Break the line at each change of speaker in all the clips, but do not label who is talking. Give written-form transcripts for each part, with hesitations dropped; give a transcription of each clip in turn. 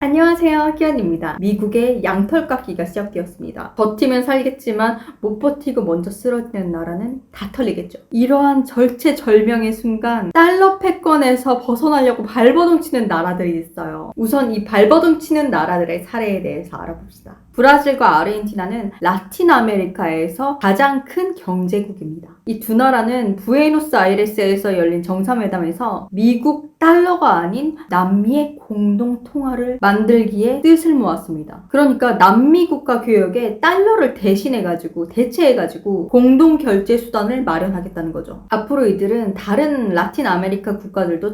안녕하세요, 키언입니다. 미국의 양털깎기가 시작되었습니다. 버티면 살겠지만 못 버티고 먼저 쓰러지는 나라는 다 털리겠죠. 이러한 절체절명의 순간 달러 패권에서 벗어나려고 발버둥 치는 나라들이 있어요. 우선 이 발버둥 치는 나라들의 사례에 대해서 알아봅시다. 브라질과 아르헨티나는 라틴 아메리카에서 가장 큰 경제국입니다. 이 두 나라는 부에노스아이레스에서 열린 정상회담에서 미국 달러가 아닌 남미의 공동 통화를 만들기에 뜻을 모았습니다. 그러니까 남미 국가 교역에 달러를 대체해가지고 공동 결제 수단을 마련하겠다는 거죠. 앞으로 이들은 다른 라틴 아메리카 국가들도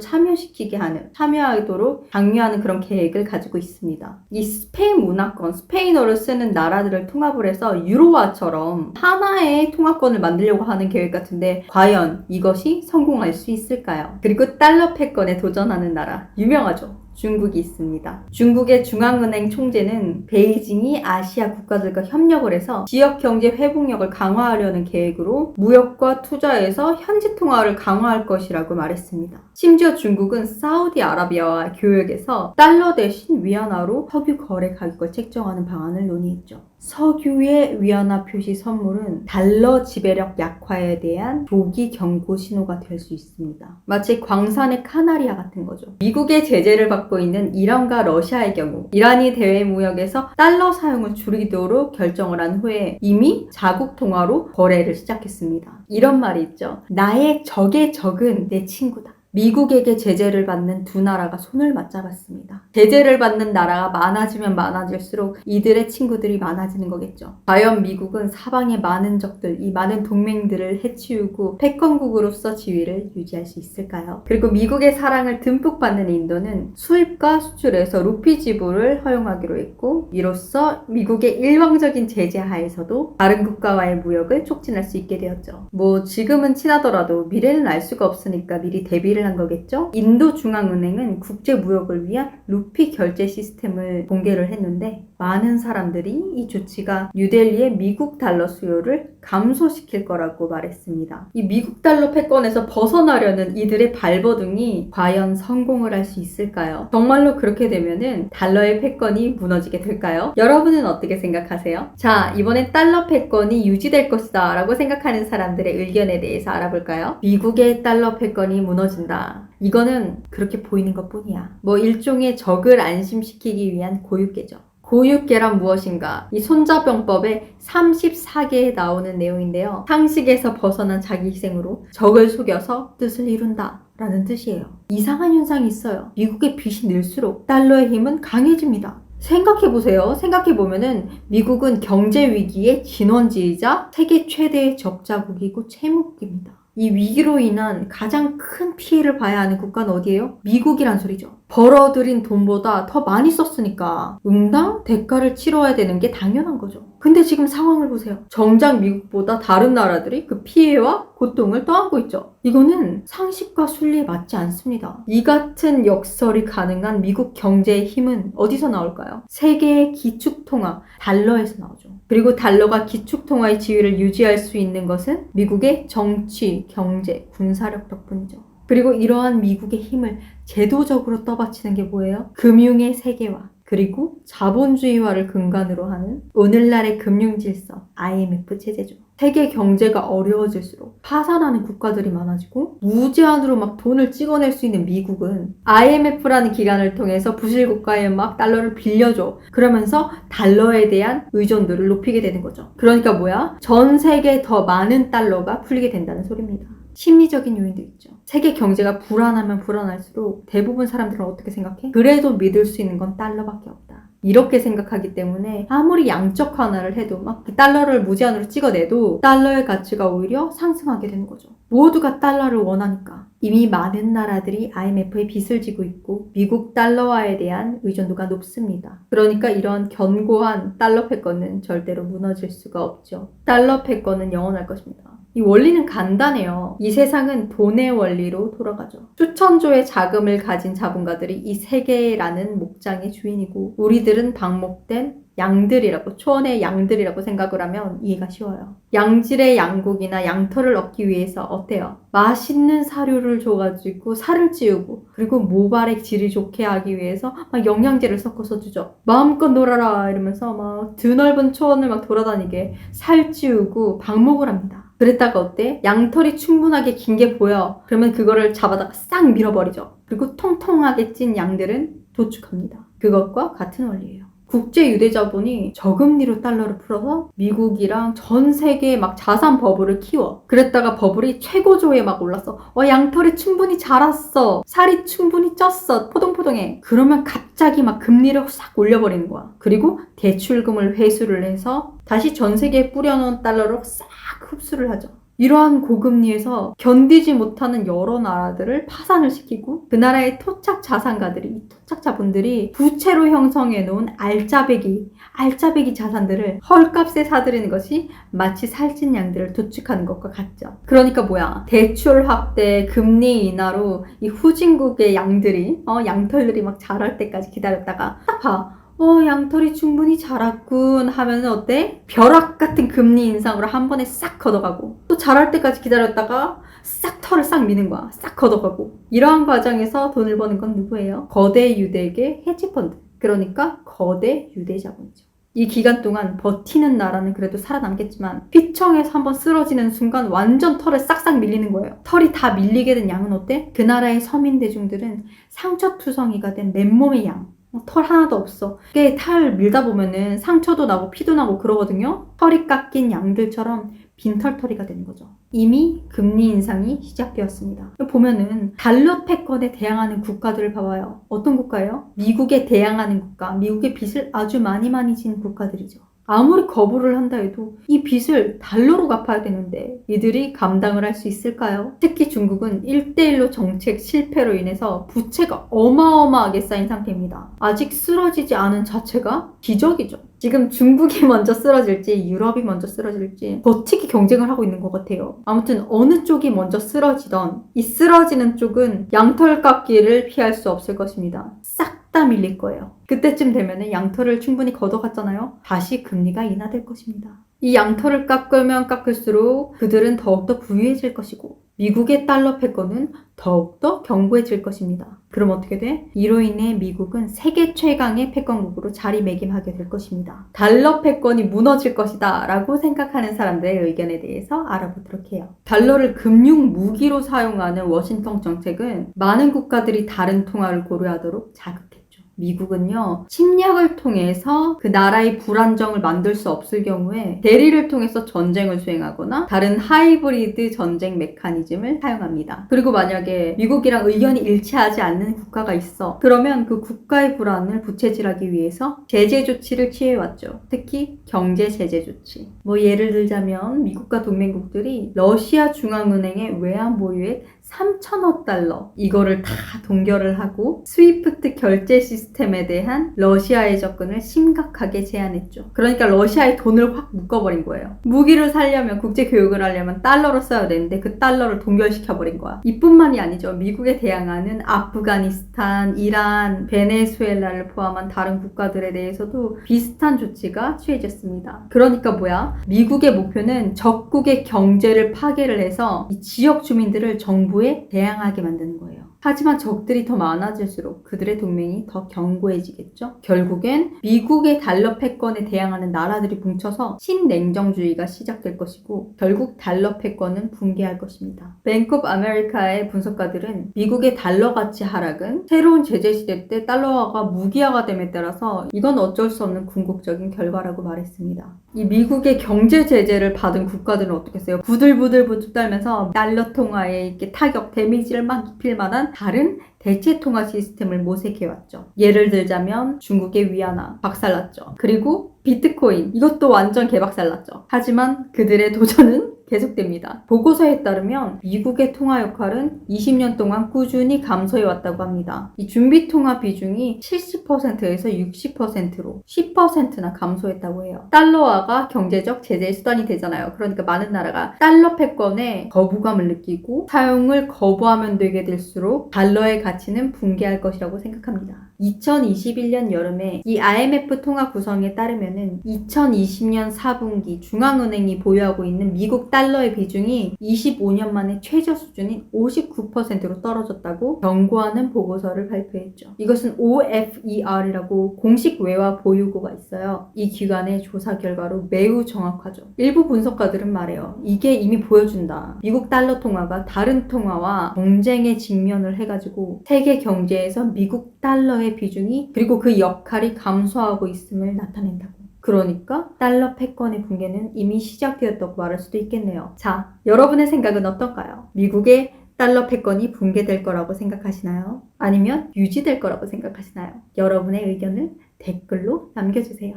참여하도록 장려하는 그런 계획을 가지고 있습니다. 이 스페인 문화권, 스페인어를 쓰는 나라들을 통합을 해서 유로화처럼 하나의 통화권을 만들려고 하는 계획 같은데 과연 이것이 성공할 수 있을까요? 그리고 달러 패권에 도전하는 나라 유명하죠. 중국이 있습니다. 중국의 중앙은행 총재는 베이징이 아시아 국가들과 협력을 해서 지역 경제 회복력을 강화하려는 계획으로 무역과 투자에서 현지 통화를 강화할 것이라고 말했습니다. 심지어 중국은 사우디아라비아와 교역에서 달러 대신 위안화로 석유 거래 가격을 책정하는 방안을 논의했죠. 석유의 위안화 표시 선물은 달러 지배력 약화에 대한 조기 경고 신호가 될 수 있습니다. 마치 광산의 카나리아 같은 거죠. 미국의 제재를 받고 있는 이란과 러시아의 경우 이란이 대외 무역에서 달러 사용을 줄이도록 결정을 한 후에 이미 자국 통화로 거래를 시작했습니다. 이런 말이 있죠. 나의 적의 적은 내 친구다. 미국에게 제재를 받는 두 나라가 손을 맞잡았습니다. 제재를 받는 나라가 많아지면 많아질수록 이들의 친구들이 많아지는 거겠죠. 과연 미국은 사방의 많은 적들, 이 많은 동맹들을 해치우고 패권국으로서 지위를 유지할 수 있을까요? 그리고 미국의 사랑을 듬뿍 받는 인도는 수입과 수출에서 루피 지불을 허용하기로 했고 이로써 미국의 일방적인 제재 하에서도 다른 국가와의 무역을 촉진할 수 있게 되었죠. 지금은 친하더라도 미래는 알 수가 없으니까 미리 대비를 한 거겠죠? 인도 중앙은행은 국제 무역을 위한 루피 결제 시스템을 공개를 했는데 많은 사람들이 이 조치가 뉴델리의 미국 달러 수요를 감소시킬 거라고 말했습니다. 이 미국 달러 패권에서 벗어나려는 이들의 발버둥이 과연 성공을 할 수 있을까요? 정말로 그렇게 되면은 달러의 패권이 무너지게 될까요? 여러분은 어떻게 생각하세요? 자, 이번엔 달러 패권이 유지될 것이다 라고 생각하는 사람들의 의견에 대해서 알아볼까요? 미국의 달러 패권이 무너진다. 이거는 그렇게 보이는 것 뿐이야. 일종의 적을 안심시키기 위한 고유계죠. 고유계란 무엇인가? 이 손자병법의 34개에 나오는 내용인데요. 상식에서 벗어난 자기 희생으로 적을 속여서 뜻을 이룬다 라는 뜻이에요. 이상한 현상이 있어요. 미국의 빚이 늘수록 달러의 힘은 강해집니다. 생각해보세요. 생각해보면은 미국은 경제위기의 진원지이자 세계 최대의 적자국이고 채무국입니다. 이 위기로 인한 가장 큰 피해를 봐야 하는 국가는 어디예요? 미국이란 소리죠. 벌어들인 돈보다 더 많이 썼으니까 응당 대가를 치러야 되는 게 당연한 거죠. 근데 지금 상황을 보세요. 정작 미국보다 다른 나라들이 그 피해와 고통을 떠안고 있죠. 이거는 상식과 순리에 맞지 않습니다. 이 같은 역설이 가능한 미국 경제의 힘은 어디서 나올까요? 세계의 기축통화, 달러에서 나오죠. 그리고 달러가 기축통화의 지위를 유지할 수 있는 것은 미국의 정치, 경제, 군사력 덕분이죠. 그리고 이러한 미국의 힘을 제도적으로 떠받치는 게 뭐예요? 금융의 세계화, 그리고 자본주의화를 근간으로 하는 오늘날의 금융질서, IMF 체제죠. 세계 경제가 어려워질수록 파산하는 국가들이 많아지고 무제한으로 막 돈을 찍어낼 수 있는 미국은 IMF라는 기관을 통해서 부실 국가에 막 달러를 빌려줘. 그러면서 달러에 대한 의존도를 높이게 되는 거죠. 그러니까 뭐야? 전 세계에 더 많은 달러가 풀리게 된다는 소리입니다. 심리적인 요인도 있죠. 세계 경제가 불안하면 불안할수록 대부분 사람들은 어떻게 생각해? 그래도 믿을 수 있는 건 달러밖에 없다. 이렇게 생각하기 때문에 아무리 양적 완화를 해도 막 달러를 무제한으로 찍어내도 달러의 가치가 오히려 상승하게 되는 거죠. 모두가 달러를 원하니까. 이미 많은 나라들이 IMF에 빚을 지고 있고 미국 달러화에 대한 의존도가 높습니다. 그러니까 이런 견고한 달러 패권은 절대로 무너질 수가 없죠. 달러 패권은 영원할 것입니다. 이 원리는 간단해요. 이 세상은 돈의 원리로 돌아가죠. 수천조의 자금을 가진 자본가들이 이 세계라는 목장의 주인이고 우리들은 방목된 양들이라고, 초원의 양들이라고 생각을 하면 이해가 쉬워요. 양질의 양고기나 양털을 얻기 위해서 어때요? 맛있는 사료를 줘가지고 살을 찌우고, 그리고 모발의 질이 좋게 하기 위해서 막 영양제를 섞어서 주죠. 마음껏 놀아라 이러면서 막 드넓은 초원을 막 돌아다니게 살 찌우고 방목을 합니다. 그랬다가 어때? 양털이 충분하게 긴 게 보여. 그러면 그거를 잡아다가 싹 밀어버리죠. 그리고 통통하게 찐 양들은 도축합니다. 그것과 같은 원리예요. 국제 유대자본이 저금리로 달러를 풀어서 미국이랑 전 세계에 막 자산 버블을 키워. 그랬다가 버블이 최고조에 막 올랐어. 양털이 충분히 자랐어. 살이 충분히 쪘어. 포동포동해. 그러면 갑자기 막 금리를 싹 올려버리는 거야. 그리고 대출금을 회수를 해서 다시 전 세계에 뿌려놓은 달러로 싹 흡수를 하죠. 이러한 고금리에서 견디지 못하는 여러 나라들을 파산을 시키고 그 나라의 토착 자산가들이, 토착 자본들이 부채로 형성해 놓은 알짜배기 자산들을 헐값에 사들이는 것이 마치 살찐 양들을 도축하는 것과 같죠. 그러니까 뭐야? 대출 확대, 금리 인하로 이 후진국의 양들이 양털들이 막 자랄 때까지 기다렸다가 딱 봐. 양털이 충분히 자랐군 하면 어때? 벼락 같은 금리 인상으로 한 번에 싹 걷어가고 또 자랄 때까지 기다렸다가 싹 털을 싹 미는 거야. 싹 걷어가고. 이러한 과정에서 돈을 버는 건 누구예요? 거대 유대계 헤지펀드. 그러니까 거대 유대자본이죠. 이 기간 동안 버티는 나라는 그래도 살아남겠지만 휘청해서 한번 쓰러지는 순간 완전 털에 싹싹 밀리는 거예요. 털이 다 밀리게 된 양은 어때? 그 나라의 서민 대중들은 상처투성이가 된 맨몸의 양. 털 하나도 없어. 이게 탈 밀다 보면은 상처도 나고 피도 나고 그러거든요. 털이 깎인 양들처럼 빈털터리가 되는 거죠. 이미 금리 인상이 시작되었습니다. 보면은 달러 패권에 대항하는 국가들을 봐봐요. 어떤 국가예요? 미국에 대항하는 국가, 미국의 빚을 아주 많이 진 국가들이죠. 아무리 거부를 한다 해도 이 빚을 달러로 갚아야 되는데 이들이 감당을 할 수 있을까요? 특히 중국은 1대1로 정책 실패로 인해서 부채가 어마어마하게 쌓인 상태입니다. 아직 쓰러지지 않은 자체가 기적이죠. 지금 중국이 먼저 쓰러질지 유럽이 먼저 쓰러질지 버티기 경쟁을 하고 있는 것 같아요. 아무튼 어느 쪽이 먼저 쓰러지던 이 쓰러지는 쪽은 양털 깎기를 피할 수 없을 것입니다. 싹 다 밀릴 거예요. 그때쯤 되면 양털을 충분히 걷어갔잖아요. 다시 금리가 인하될 것입니다. 이 양털을 깎으면 깎을수록 그들은 더욱더 부유해질 것이고 미국의 달러 패권은 더욱더 견고해질 것입니다. 그럼 어떻게 돼? 이로 인해 미국은 세계 최강의 패권국으로 자리매김하게 될 것입니다. 달러 패권이 무너질 것이다 라고 생각하는 사람들의 의견에 대해서 알아보도록 해요. 달러를 금융 무기로 사용하는 워싱턴 정책은 많은 국가들이 다른 통화를 고려하도록 자극했죠. 미국은요, 침략을 통해서 그 나라의 불안정을 만들 수 없을 경우에 대리를 통해서 전쟁을 수행하거나 다른 하이브리드 전쟁 메커니즘을 사용합니다. 그리고 만약에 미국이랑 의견이 일치하지 않는 국가가 있어. 그러면 그 국가의 불안을 부채질하기 위해서 제재 조치를 취해왔죠. 특히 경제 제재 조치. 예를 들자면 미국과 동맹국들이 러시아 중앙은행의 외환 보유액 3천억 달러 이거를 다 동결을 하고 스위프트 결제 시스템에 대한 러시아의 접근을 심각하게 제한했죠. 그러니까 러시아의 돈을 확 묶어버린 거예요. 무기를 사려면 국제 교육을 하려면 달러로 써야 되는데 그 달러를 동결시켜버린 거야. 이뿐만이 아니죠. 미국에 대항하는 아프가니스탄, 이란, 베네수엘라를 포함한 다른 국가들에 대해서도 비슷한 조치가 취해졌습니다. 그러니까 뭐야? 미국의 목표는 적국의 경제를 파괴를 해서 이 지역 주민들을 정부에 대항하게 만드는 거예요. 하지만 적들이 더 많아질수록 그들의 동맹이 더 견고해지겠죠. 결국엔 미국의 달러 패권에 대항하는 나라들이 뭉쳐서 신냉정주의가 시작될 것이고 결국 달러 패권은 붕괴할 것입니다. 뱅크 오브 아메리카의 분석가들은 미국의 달러 가치 하락은 새로운 제재 시대 때 달러화가 무기화가 됨에 따라서 이건 어쩔 수 없는 궁극적인 결과라고 말했습니다. 이 미국의 경제 제재를 받은 국가들은 어떻게 했어요? 부들부들 떨면서 달러 통화에 이렇게 타격, 데미지를 막 입힐 만한 다른 대체 통화 시스템을 모색해왔죠. 예를 들자면 중국의 위안화 박살났죠. 그리고 비트코인 이것도 완전 개박살났죠. 하지만 그들의 도전은 계속됩니다. 보고서에 따르면 미국의 통화 역할은 20년 동안 꾸준히 감소해 왔다고 합니다. 이 준비 통화 비중이 70%에서 60%로 10%나 감소했다고 해요. 달러화가 경제적 제재의 수단이 되잖아요. 그러니까 많은 나라가 달러 패권에 거부감을 느끼고 사용을 거부하면 되게 될수록 달러의 가치는 붕괴할 것이라고 생각합니다. 2021년 여름에 이 IMF 통화 구성에 따르면은 2020년 4분기 중앙은행이 보유하고 있는 미국 달러의 비중이 25년 만에 최저 수준인 59%로 떨어졌다고 경고하는 보고서를 발표했죠. 이것은 OFER이라고 공식 외화 보유고가 있어요. 이 기관의 조사 결과로 매우 정확하죠. 일부 분석가들은 말해요. 이게 이미 보여준다. 미국 달러 통화가 다른 통화와 경쟁에 직면을 해가지고 세계 경제에서 미국 달러의 비중이 그리고 그 역할이 감소하고 있음을 나타낸다고. 그러니까 달러 패권의 붕괴는 이미 시작되었다고 말할 수도 있겠네요. 자, 여러분의 생각은 어떨까요? 미국의 달러 패권이 붕괴될 거라고 생각하시나요? 아니면 유지될 거라고 생각하시나요? 여러분의 의견을 댓글로 남겨주세요.